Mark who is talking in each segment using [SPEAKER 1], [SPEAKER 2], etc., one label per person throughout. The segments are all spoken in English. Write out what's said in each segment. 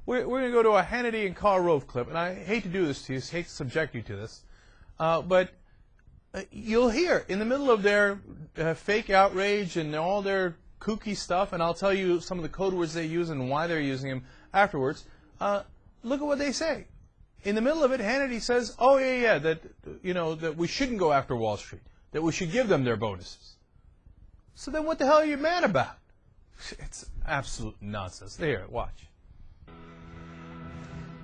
[SPEAKER 1] We're going to go to a Hannity and Karl Rove clip, and I hate to do this to you, hate to subject you to this, but you'll hear in the middle of their fake outrage and all their kooky stuff, and I'll tell you some of the code words they use and why they're using them afterwards. Look at what they say. In the middle of it, Hannity says, "Oh yeah, that that we shouldn't go after Wall Street, that we should give them their bonuses." So then, what the hell are you mad about? It's absolute nonsense. There, watch.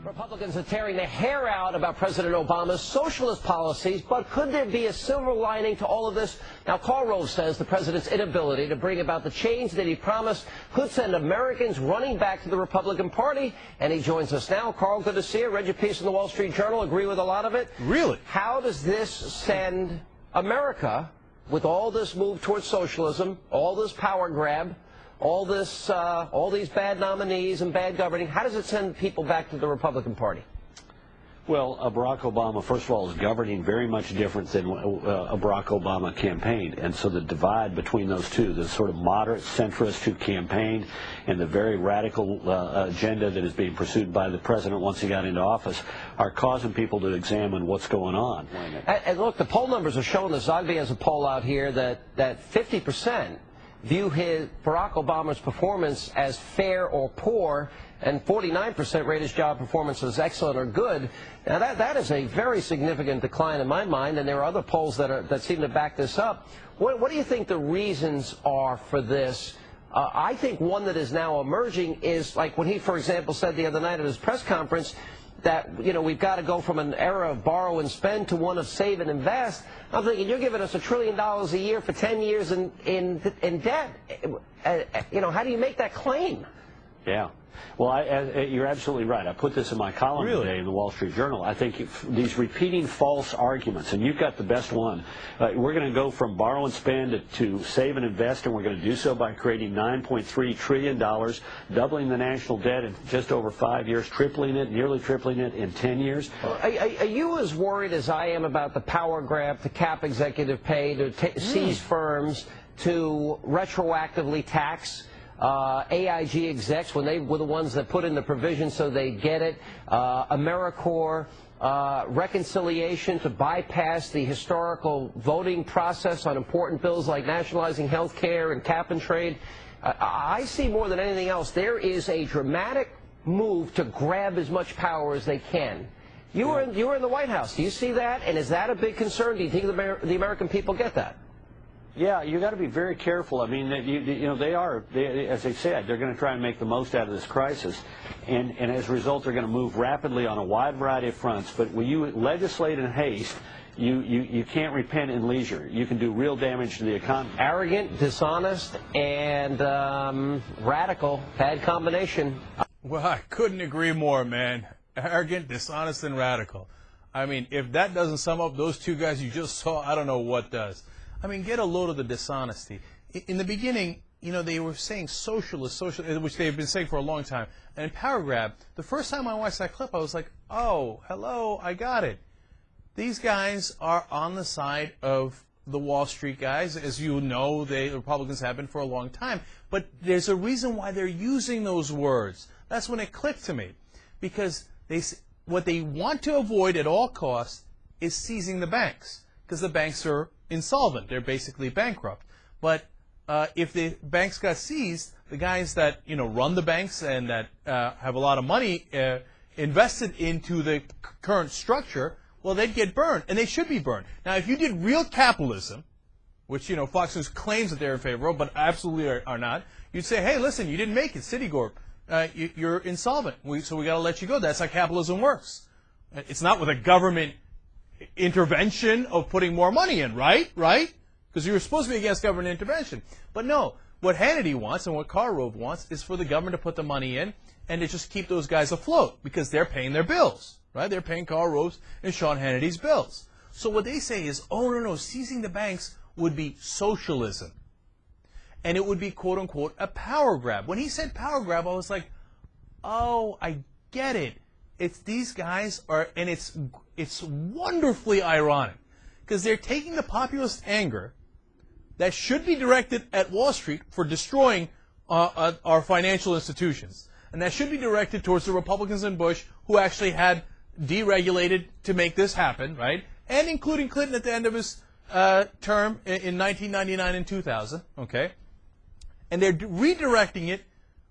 [SPEAKER 2] Republicans are tearing their hair out about President Obama's socialist policies, but could there be a silver lining to all of this? Now, Karl Rove says the president's inability to bring about the change that he promised could send Americans running back to the Republican Party, and he joins us now. Karl, good to see you. Read your piece in the Wall Street Journal. Agree with a lot of it?
[SPEAKER 1] Really?
[SPEAKER 2] How does this send America, with all this move towards socialism, all this power grab, all these bad nominees and bad governing, how does it send people back to the Republican Party?
[SPEAKER 3] Well, Barack Obama, first of all, is governing very much different than a Barack Obama campaigned. And so the divide between those two, the sort of moderate centrist who campaigned and the very radical agenda that is being pursued by the president once he got into office, are causing people to examine what's going on.
[SPEAKER 2] And look, the poll numbers are showing us. Zogby has a poll out here that 50% view Barack Obama's performance as fair or poor, and 49% rate his job performance as excellent or good. Now that is a very significant decline in my mind, and there are other polls that seem to back this up. What do you think the reasons are for this? I think one that is now emerging is like when he, for example, said the other night at his press conference that, we've got to go from an era of borrow and spend to one of save and invest. I'm thinking, you're giving us $1 trillion a year for 10 years in debt. How do you make that claim?
[SPEAKER 3] Yeah. Well, you're absolutely right. I put this in my column today in the Wall Street Journal. I think these repeating false arguments, and you've got the best one. We're going to go from borrow and spend to save and invest, and we're going to do so by creating $9.3 trillion, doubling the national debt in just over 5 years, nearly tripling it in 10 years.
[SPEAKER 2] Are you as worried as I am about the power grab to cap executive pay, to seize firms, to retroactively tax AIG execs when they were the ones that put in the provision so they get it, AmeriCorps, reconciliation to bypass the historical voting process on important bills like nationalizing health care and cap and trade? I see more than anything else there is a dramatic move to grab as much power as they can. You were in the White House. Do you see that? And is that a big concern? Do you think the American people get that?
[SPEAKER 3] Yeah, you got to be very careful. I mean, as they said, they're going to try and make the most out of this crisis, and as a result, they're going to move rapidly on a wide variety of fronts. But when you legislate in haste, you can't repent in leisure. You can do real damage to the economy.
[SPEAKER 2] Arrogant, dishonest, and radical. Bad combination.
[SPEAKER 1] Well, I couldn't agree more, man. Arrogant, dishonest, and radical. I mean, if that doesn't sum up those two guys you just saw, I don't know what does. I mean, get a load of the dishonesty. In the beginning, they were saying socialist, which they've been saying for a long time. And in power grab, the first time I watched that clip, I was like, oh, hello, I got it. These guys are on the side of the Wall Street guys. As you know, the Republicans have been for a long time. But there's a reason why they're using those words. That's when it clicked to me. Because what they want to avoid at all costs is seizing the banks. Because the banks are insolvent. They're basically bankrupt. But if the banks got seized, the guys that run the banks and that have a lot of money invested into the current structure, well, they'd get burned, and they should be burned. Now, if you did real capitalism, which Fox News claims that they're in favor of, but absolutely are not, you'd say, hey, listen, you didn't make it, Citigroup. You're insolvent, so we got to let you go. That's how capitalism works. It's not with a government intervention of putting more money in, right? Because you're supposed to be against government intervention. But no, what Hannity wants and what Karl Rove wants is for the government to put the money in and to just keep those guys afloat because they're paying their bills, right? They're paying Karl Rove's and Sean Hannity's bills. So what they say is, oh, no, seizing the banks would be socialism. And it would be, quote, unquote, a power grab. When he said power grab, I was like, oh, I get it. It's these guys and it's wonderfully ironic because they're taking the populist anger that should be directed at Wall Street for destroying our financial institutions. and that should be directed towards the Republicans and Bush who actually had deregulated to make this happen, right? And including Clinton at the end of his term in 1999 and 2000, okay? And they're redirecting it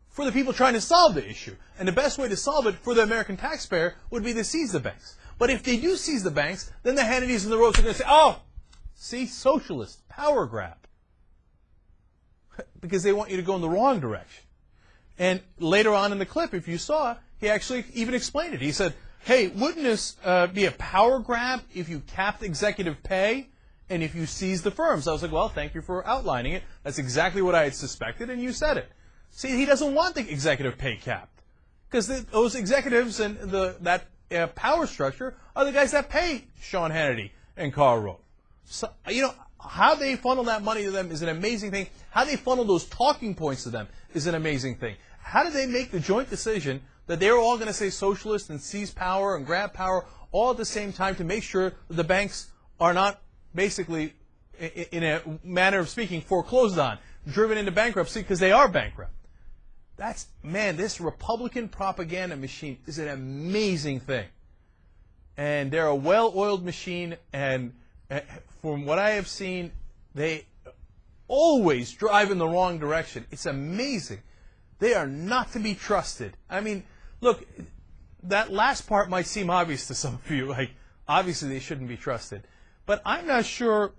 [SPEAKER 1] for the people trying to solve the issue. And the best way to solve it for the American taxpayer would be to seize the banks. But if they do seize the banks, then the Hannitys and the Roves are going to say, oh, see, socialist, power grab. Because they want you to go in the wrong direction. And later on in the clip, if you saw, he actually even explained it. He said, hey, wouldn't this be a power grab if you capped executive pay and if you seized the firms? I was like, well, thank you for outlining it. That's exactly what I had suspected, and you said it. See, he doesn't want the executive pay capped. Because those executives and that power structure are the guys that pay Sean Hannity and Karl Rove. So, you know, how they funnel that money to them is an amazing thing. How they funnel those talking points to them is an amazing thing. How did they make the joint decision that they're all going to say socialist and seize power and grab power all at the same time to make sure that the banks are not basically, in a manner of speaking, foreclosed on, driven into bankruptcy because they are bankrupt? Man, this Republican propaganda machine is an amazing thing. And they're a well-oiled machine, and from what I have seen, they always drive in the wrong direction. It's amazing. They are not to be trusted. I mean, look, that last part might seem obvious to some of you. Like, obviously they shouldn't be trusted. But I'm not sure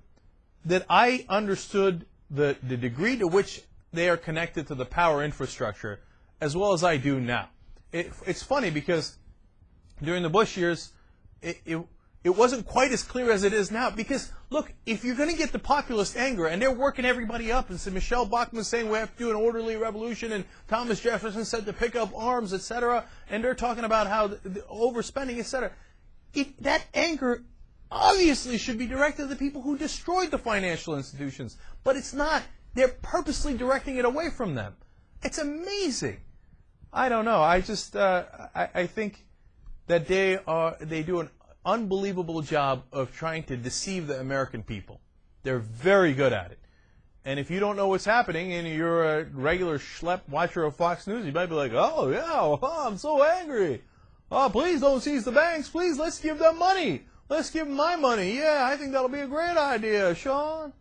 [SPEAKER 1] that I understood the degree to which they are connected to the power infrastructure as well as I do now. It's funny because during the Bush years, it wasn't quite as clear as it is now. Because, look, if you're going to get the populist anger, and they're working everybody up, and so Michelle Bachmann's saying we have to do an orderly revolution, and Thomas Jefferson said to pick up arms, etc., and they're talking about how the overspending, etc., that anger obviously should be directed to the people who destroyed the financial institutions. But it's not. They're purposely directing it away from them. It's amazing. I don't know. I just I think that they do an unbelievable job of trying to deceive the American people. They're very good at it. And if you don't know what's happening and you're a regular schlep watcher of Fox News, you might be like, oh, yeah, oh, I'm so angry. Oh, please don't seize the banks. Please, let's give them money. Let's give them my money. Yeah, I think that'll be a great idea, Sean.